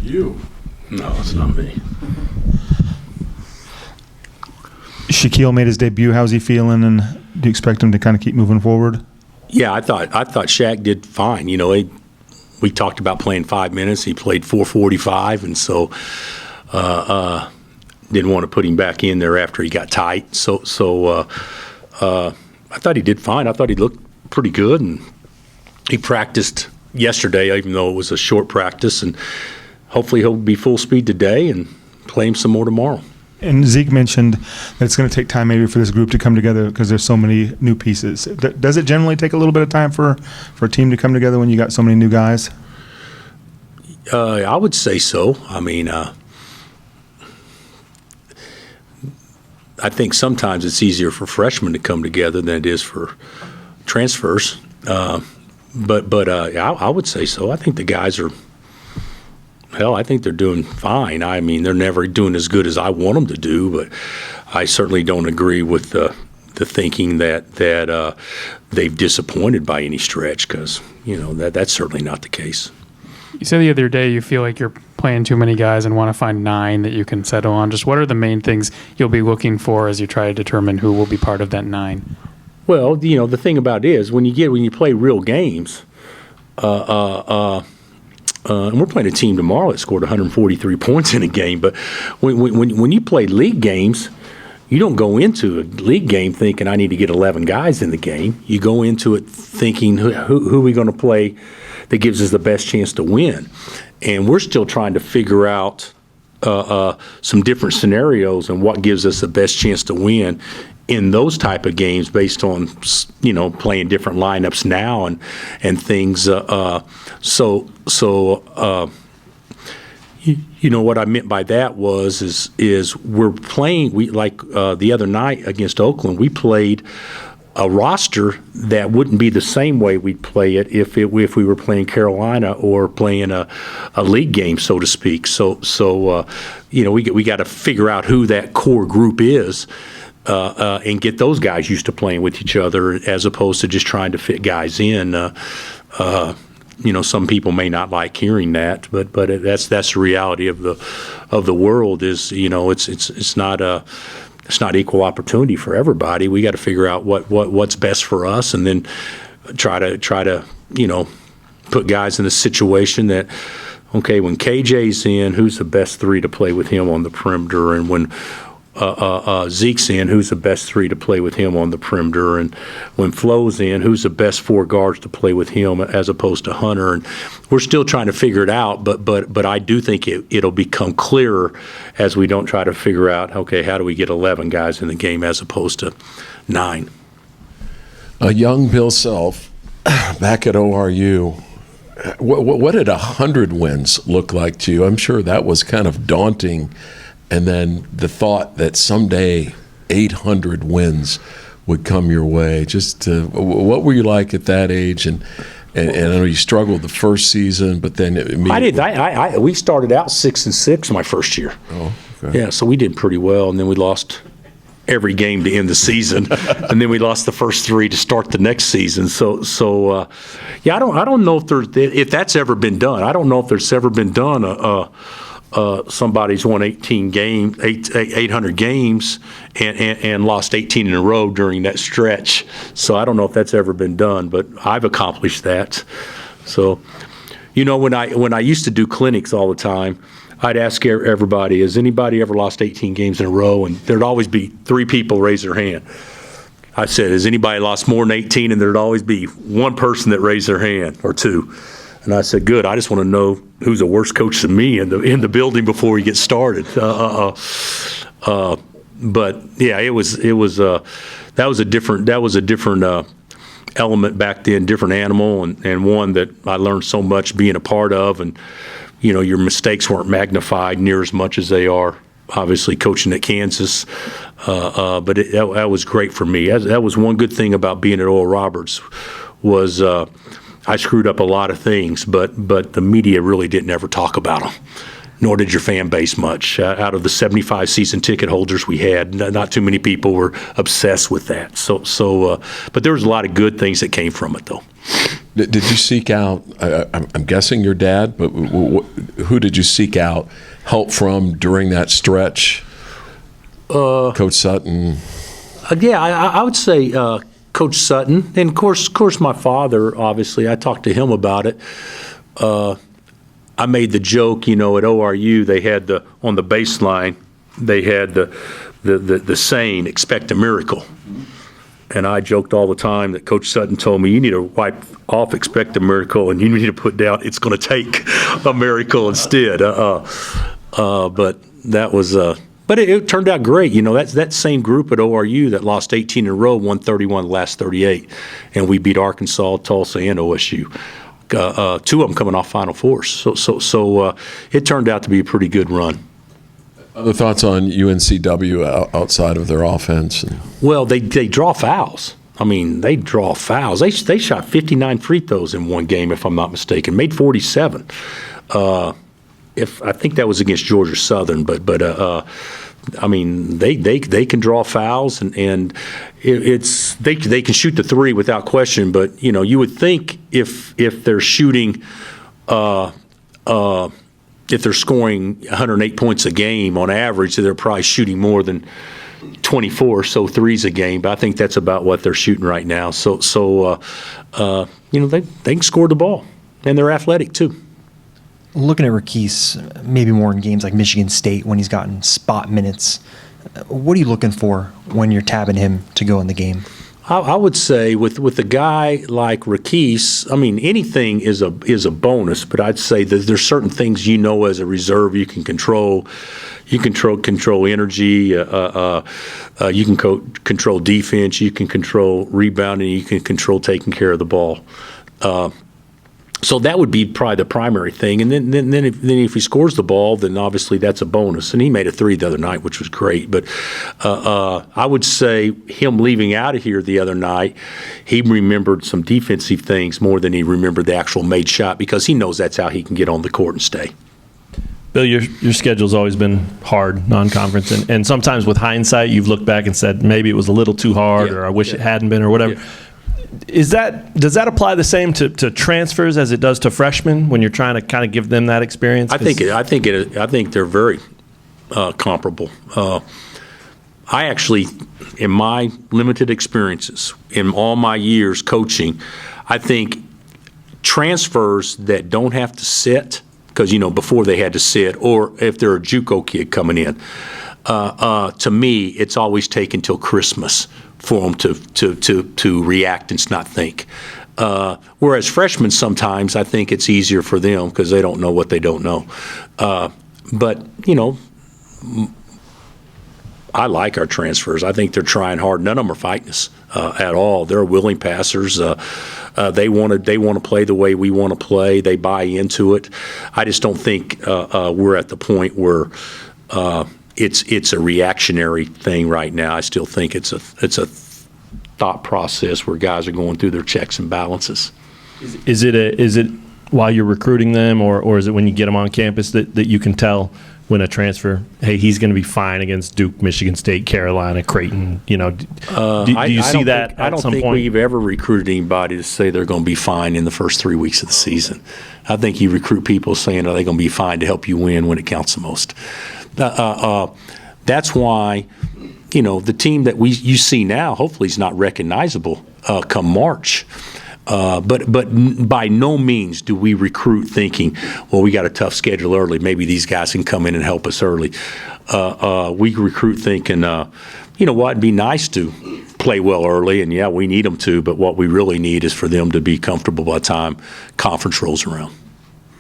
You. No, it's not me. Shaquille made his debut. How's he feeling, and do you expect him to kind of keep moving forward? Yeah, I thought Shaq did fine. We talked about playing 5 minutes. He played 4:45, and so didn't want to put him back in there after he got tight. So I thought he did fine. I thought he looked pretty good, and he practiced yesterday, even though it was a short practice, and hopefully he'll be full speed today and play him some more tomorrow. And Zeke mentioned that it's going to take time maybe for this group to come together because there's so many new pieces. Does it generally take a little bit of time for a team to come together when you got so many new guys? I would say so. I mean, I think sometimes it's easier for freshmen to come together than it is for transfers. But I would say so. I think the guys are, I think they're doing fine. I mean, they're never doing as good as I want them to do, but I certainly don't agree with the thinking that they've disappointed by any stretch, because that's certainly not the case. You said the other day you feel like you're playing too many guys and want to find 9 that you can settle on. Just what are the main things you'll be looking for as you try to determine who will be part of that 9? Well, the thing about it is when you play real games, and we're playing a team tomorrow that scored 143 points in a game, but when you play league games, you don't go into a league game thinking I need to get 11 guys in the game. You go into it thinking who are we going to play that gives us the best chance to win. And we're still trying to figure out some different scenarios and what gives us the best chance to win in those type of games based on playing different lineups now and things. What I meant by that is we're playing. We the other night against Oakland, we played a roster that wouldn't be the same way we'd play it if we were playing Carolina or playing a league game, so to speak. So we got to figure out who that core group is. And get those guys used to playing with each other as opposed to just trying to fit guys in. Some people may not like hearing that, but that's the reality of the world. Is it's not equal opportunity for everybody. We got to figure out what's best for us, and then try to put guys in a situation that. Okay, when KJ's in, who's the best 3 to play with him on the perimeter, and when Zeke's in, who's the best 3 to play with him on the perimeter, and when Flo's in, who's the best 4 guards to play with him as opposed to Hunter. And we're still trying to figure it out, but I do think it'll become clearer as we don't try to figure out, okay, how do we get 11 guys in the game as opposed to 9. A young Bill Self back at ORU. What did 100 wins look like to you? I'm sure that was kind of daunting. And then the thought that someday 800 wins would come your way. What were you like at that age? And I know you struggled the first season, but then we started out 6-6 my first year. Oh, okay. Yeah, so we did pretty well, and then we lost every game to end the season, and then we lost the first 3 to start the next season. So I don't know if that's ever been done. I don't know if there's ever been done. Somebody's won 800 games and lost 18 in a row during that stretch. So I don't know if that's ever been done, but I've accomplished that. So, when I used to do clinics all the time, I'd ask everybody, has anybody ever lost 18 games in a row? And there'd always be 3 people raise their hand. I said, has anybody lost more than 18? And there'd always be 1 person that raised their hand, or 2. And I said, good. I just want to know who's a worse coach than me in the building before we get started. But yeah, it was that was a different element back then, different animal, and one that I learned so much being a part of. And your mistakes weren't magnified near as much as they are. Obviously, coaching at Kansas, but that was great for me. That was one good thing about being at Oral Roberts was. I screwed up a lot of things, but the media really didn't ever talk about them, nor did your fan base much. Out of the 75 season ticket holders we had, not too many people were obsessed with that. But there was a lot of good things that came from it, though. Did you seek out? I'm guessing your dad, but who did you seek out help from during that stretch? Coach Sutton. Yeah, I would say Coach Sutton, and of course my father. Obviously, I talked to him about it. I made the joke, at ORU they had on the baseline they had the saying "expect a miracle," and I joked all the time that Coach Sutton told me you need to wipe off "expect a miracle" and you need to put down "it's going to take a miracle" instead. But that was. But it turned out great. That's that same group at ORU that lost 18 in a row, won 31 the last 38, and we beat Arkansas, Tulsa, and OSU. Two of them coming off Final Fours. So it turned out to be a pretty good run. Other thoughts on UNCW outside of their offense? Well, they draw fouls. I mean, they draw fouls. They shot 59 free throws in one game, if I'm not mistaken. Made 47. If I think that was against Georgia Southern, but I mean, they can draw fouls and they can shoot the three without question. But you would think if they're shooting, if they're scoring 108 points a game on average, they're probably shooting more than 24 so threes a game. But I think that's about what they're shooting right now. So they can score the ball and they're athletic too. Looking at Rakis, maybe more in games like Michigan State when he's gotten spot minutes, what are you looking for when you're tabbing him to go in the game? I would say with a guy like Rakis, I mean, anything is a bonus, but I'd say that there's certain things as a reserve you can control. You can control energy. You can control defense. You can control rebounding. You can control taking care of the ball. So that would be probably the primary thing. And then if he scores the ball, then obviously that's a bonus. And he made a three the other night, which was great. But I would say him leaving out of here the other night, he remembered some defensive things more than he remembered the actual made shot because he knows that's how he can get on the court and stay. Bill, your schedule's always been hard, non-conference, and sometimes with hindsight, you've looked back and said maybe it was a little too hard, or I wish it hadn't been, or whatever. Yeah. Does that apply the same to transfers as it does to freshmen when you're trying to kind of give them that experience? I think they're very comparable. I actually, in my limited experiences, in all my years coaching, I think transfers that don't have to sit, because before they had to sit, or if they're a JUCO kid coming in, to me, it's always taken till Christmas for them to react and not think. Whereas freshmen, sometimes I think it's easier for them because they don't know what they don't know. But I like our transfers. I think they're trying hard. None of them are fighting us at all. They're willing passers. They want to play the way we want to play. They buy into it. I just don't think we're at the point where it's a reactionary thing right now. I still think it's a thought process where guys are going through their checks and balances. Is it while you're recruiting them, or is it when you get them on campus that you can tell when a transfer, hey, he's going to be fine against Duke, Michigan State, Carolina, Creighton? Do you see that at some point? I don't think we've ever recruited anybody to say they're going to be fine in the first 3 weeks of the season. I think you recruit people saying, are they going to be fine to help you win when it counts the most? That's why, the team that you see now hopefully is not recognizable come March. But by no means do we recruit thinking, well, we got a tough schedule early. Maybe these guys can come in and help us early. We recruit thinking, it'd be nice to play well early, and yeah, we need them to. But what we really need is for them to be comfortable by the time conference rolls around.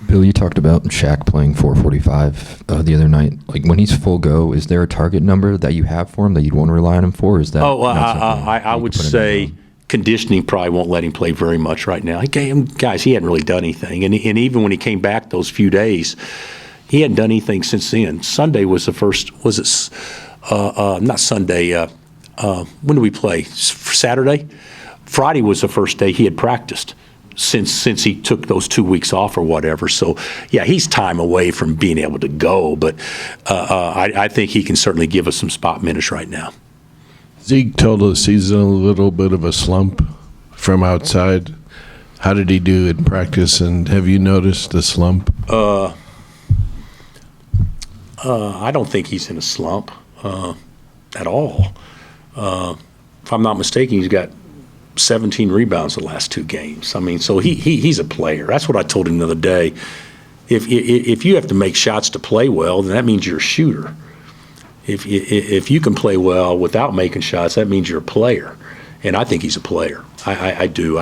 Bill, you talked about Shaq playing 445 the other night. Like, when he's full go, is there a target number that you have for him that you'd want to rely on him for? Or is that? I would say conditioning probably won't let him play very much right now. He hadn't really done anything, and even when he came back those few days, he hadn't done anything since then. Sunday was the first. Was it not Sunday? When did we play? Saturday. Friday was the first day he had practiced since he took those 2 weeks off or whatever. So, yeah, he's time away from being able to go, but I think he can certainly give us some spot minutes right now. Zeke told us he's in a little bit of a slump from outside. How did he do in practice, and have you noticed the slump? I don't think he's in a slump at all. If I'm not mistaken, he's got 17 rebounds the last 2 games. I mean, so he's a player. That's what I told him the other day. If you have to make shots to play well, then that means you're a shooter. If you can play well without making shots, that means you're a player. And I think he's a player. I do.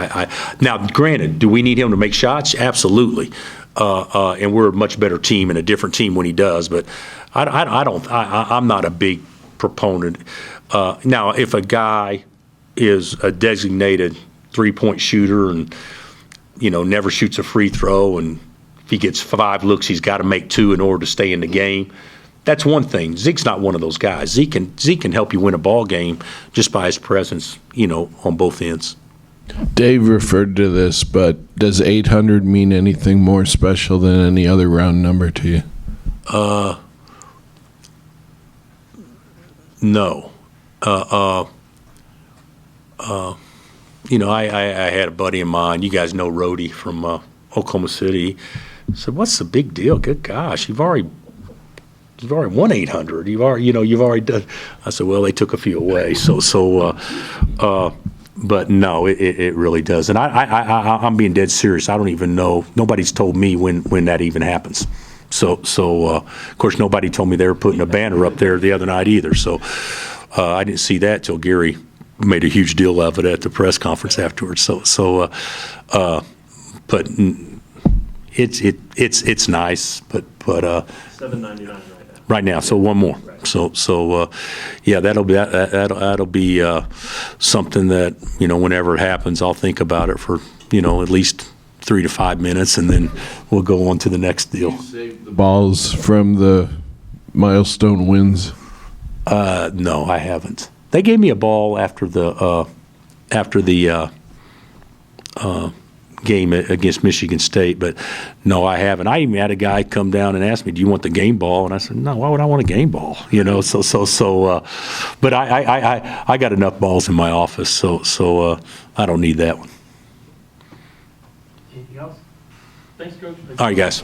Now, granted, do we need him to make shots? Absolutely. And we're a much better team and a different team when he does. But I'm not a big proponent. Now, if a guy is a designated 3-point shooter and, never shoots a free throw, and if he gets 5 looks, he's got to make 2 in order to stay in the game, that's one thing. Zeke's not one of those guys. Zeke can help you win a ball game just by his presence, on both ends. Dave referred to this, but does 800 mean anything more special than any other round number to you? No. I had a buddy of mine. You guys know Rhodey from Oklahoma City. I said, "What's the big deal? Good gosh, you've already won 800. You've already done." I said, "Well, they took a few away." But no, it really does. And I'm being dead serious. I don't even know. Nobody's told me when that even happens. So of course, nobody told me they were putting a banner up there the other night either. So I didn't see that till Gary made a huge deal of it at the press conference afterwards. But it's nice. But $7.99 right now. So one more. So yeah, that'll be something that whenever it happens, I'll think about it for at least 3 to 5 minutes, and then we'll go on to the next deal. Save the balls from the milestone wins. No, I haven't. They gave me a ball after the game against Michigan State, but no, I haven't. I even had a guy come down and ask me, "Do you want the game ball?" And I said, "No, why would I want a game ball?" But I got enough balls in my office, so I don't need that one. Anything else? Thanks, Coach. All right, guys.